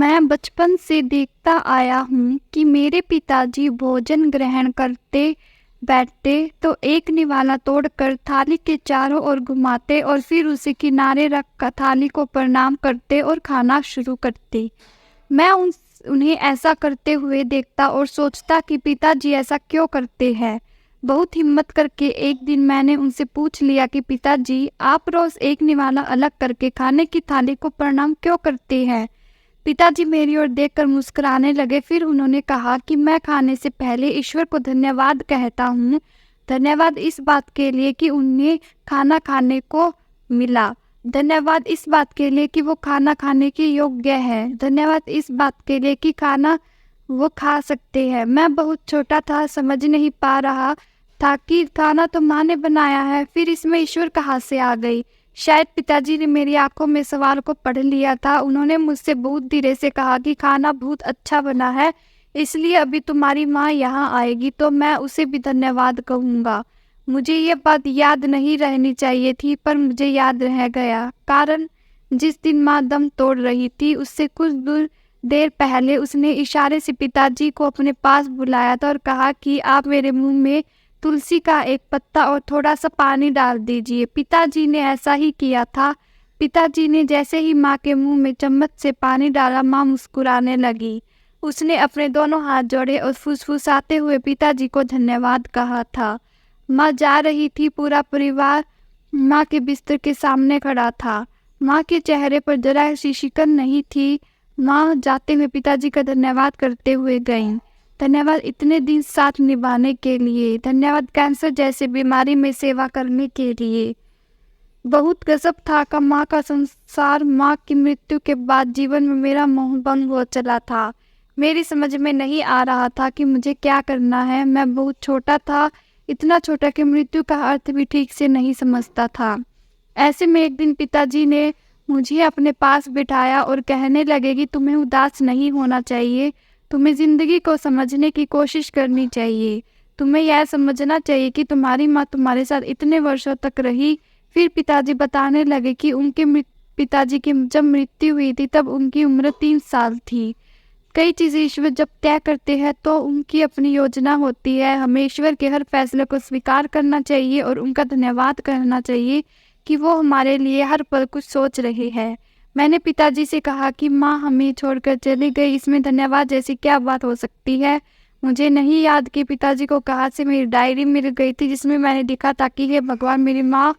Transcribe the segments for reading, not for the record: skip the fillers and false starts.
मैं बचपन से देखता आया हूँ कि मेरे पिताजी भोजन ग्रहण करते बैठते तो एक निवाला तोड़कर थाली के चारों ओर घुमाते और फिर उसे किनारे रखकर थाली को प्रणाम करते और खाना शुरू करते। मैं उन्हें ऐसा करते हुए देखता और सोचता कि पिताजी ऐसा क्यों करते हैं। बहुत हिम्मत करके एक दिन मैंने उनसे पूछ लिया कि पिताजी, आप रोज एक निवाला अलग करके खाने की थाली को प्रणाम क्यों करते हैं। पिताजी मेरी ओर देखकर मुस्कुराने लगे। फिर उन्होंने कहा कि मैं खाने से पहले ईश्वर को धन्यवाद कहता हूँ। धन्यवाद इस बात के लिए कि उन्हें खाना खाने को मिला। धन्यवाद इस बात के लिए कि वो खाना खाने के योग्य है। धन्यवाद इस बात के लिए कि खाना वो खा सकते हैं। मैं बहुत छोटा था, समझ नहीं पा रहा था कि खाना तो माँ ने बनाया है, फिर इसमें ईश्वर कहाँ से आ गई। शायद पिताजी ने मेरी आंखों में सवाल को पढ़ लिया था। उन्होंने मुझसे बहुत धीरे से कहा कि खाना बहुत अच्छा बना है, इसलिए अभी तुम्हारी माँ यहाँ आएगी तो मैं उसे भी धन्यवाद कहूँगा। मुझे ये बात याद नहीं रहनी चाहिए थी, पर मुझे याद रह गया। कारण जिस दिन माँ दम तोड़ रही थी उससे कुछ देर पहले उसने इशारे से पिताजी को अपने पास बुलाया था और कहा कि आप मेरे मुंह में तुलसी का एक पत्ता और थोड़ा सा पानी डाल दीजिए। पिताजी ने ऐसा ही किया था। पिताजी ने जैसे ही माँ के मुंह में चम्मच से पानी डाला, माँ मुस्कुराने लगी। उसने अपने दोनों हाथ जोड़े और फुसफुसाते हुए पिताजी को धन्यवाद कहा था। माँ जा रही थी। पूरा परिवार माँ के बिस्तर के सामने खड़ा था। माँ के चेहरे पर जरा सी शिकन नहीं थी। माँ जाते हुए पिताजी का धन्यवाद करते हुए गईं। धन्यवाद इतने दिन साथ निभाने के लिए। धन्यवाद कैंसर जैसे बीमारी में सेवा करने के लिए। बहुत गजब था का माँ का संसार। माँ की मृत्यु के बाद जीवन में मेरा मोह भंग हो चला था। मेरी समझ में नहीं आ रहा था कि मुझे क्या करना है। मैं बहुत छोटा था, इतना छोटा कि मृत्यु का अर्थ भी ठीक से नहीं समझता था। ऐसे में एक दिन पिताजी ने मुझे अपने पास बिठाया और कहने लगे कि तुम्हें उदास नहीं होना चाहिए, तुम्हें ज़िंदगी को समझने की कोशिश करनी चाहिए। तुम्हें यह समझना चाहिए कि तुम्हारी माँ तुम्हारे साथ इतने वर्षों तक रही। फिर पिताजी बताने लगे कि उनके पिताजी की जब मृत्यु हुई थी तब उनकी उम्र 3 साल थी। कई चीज़ें ईश्वर जब तय करते हैं तो उनकी अपनी योजना होती है। हमें ईश्वर के हर फैसले को स्वीकार करना चाहिए और उनका धन्यवाद करना चाहिए कि वो हमारे लिए हर पल कुछ सोच रहे हैं। मैंने पिताजी से कहा कि माँ हमें छोड़कर चली गई, इसमें धन्यवाद जैसी क्या बात हो सकती है। मुझे नहीं याद कि पिताजी को कहाँ से मेरी डायरी मिल गई थी जिसमें मैंने लिखा था कि हे भगवान, मेरी माँ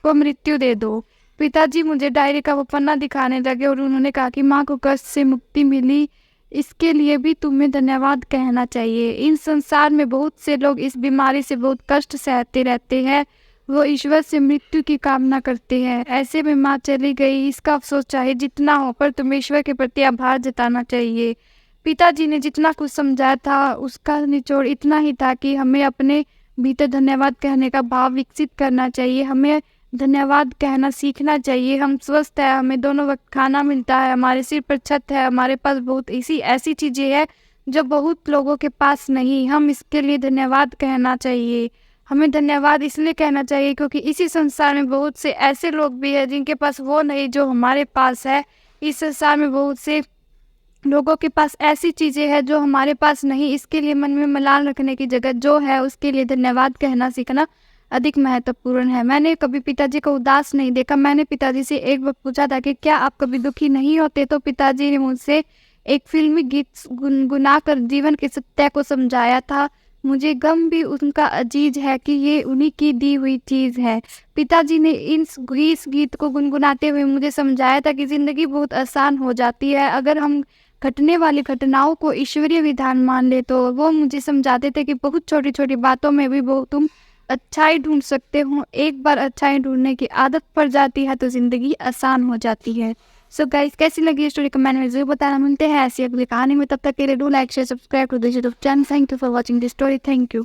को मृत्यु दे दो। पिताजी मुझे डायरी का वो पन्ना दिखाने लगे और उन्होंने कहा कि माँ को कष्ट से मुक्ति मिली, इसके लिए भी तुम्हें धन्यवाद कहना चाहिए। इन संसार में बहुत से लोग इस बीमारी से बहुत कष्ट सहते रहते हैं, वो ईश्वर से मृत्यु की कामना करते हैं। ऐसे में माँ चली गई, इसका अफसोस चाहे जितना हो, पर तुम्हें ईश्वर के प्रति आभार जताना चाहिए। पिताजी ने जितना कुछ समझाया था उसका निचोड़ इतना ही था कि हमें अपने भीतर धन्यवाद कहने का भाव विकसित करना चाहिए। हमें धन्यवाद कहना सीखना चाहिए। हम स्वस्थ हैं, हमें दोनों वक्त खाना मिलता है, हमारे सिर पर छत है, हमारे पास बहुत ऐसी चीज़ें हैं जो बहुत लोगों के पास नहीं। हम इसके लिए धन्यवाद कहना चाहिए। हमें धन्यवाद इसलिए कहना चाहिए क्योंकि इसी संसार में बहुत से ऐसे लोग भी हैं जिनके पास वो नहीं जो हमारे पास है। इस संसार में बहुत से लोगों के पास ऐसी चीज़ें हैं जो हमारे पास नहीं। इसके लिए मन में मलाल रखने की जगह जो है उसके लिए धन्यवाद कहना सीखना अधिक महत्वपूर्ण है। मैंने कभी पिताजी को उदास नहीं देखा। मैंने पिताजी से एक बार पूछा था कि क्या आप कभी दुखी नहीं होते, तो पिताजी ने मुझसे एक फिल्मी गीत गुनगुना कर जीवन के सत्य को समझाया था। मुझे गम भी उनका अजीज है कि ये उन्हीं की दी हुई चीज़ है। पिताजी ने इस गीत को गुनगुनाते हुए मुझे समझाया था कि ज़िंदगी बहुत आसान हो जाती है अगर हम घटने वाली घटनाओं को ईश्वरीय विधान मान ले। तो वो मुझे समझाते थे कि बहुत छोटी छोटी बातों में भी तुम अच्छाई ढूंढ सकते हो। एक बार अच्छाई ढूंढने की आदत पड़ जाती है तो ज़िंदगी आसान हो जाती है। सो गाइस, कैसी लगी स्टोरी कमेंट में जरूर बताना। मिलते हैं ऐसी अगली कहानी में, तब तक के लिए do like share subscribe to this YouTube channel. Thank you for watching this story. Thank you.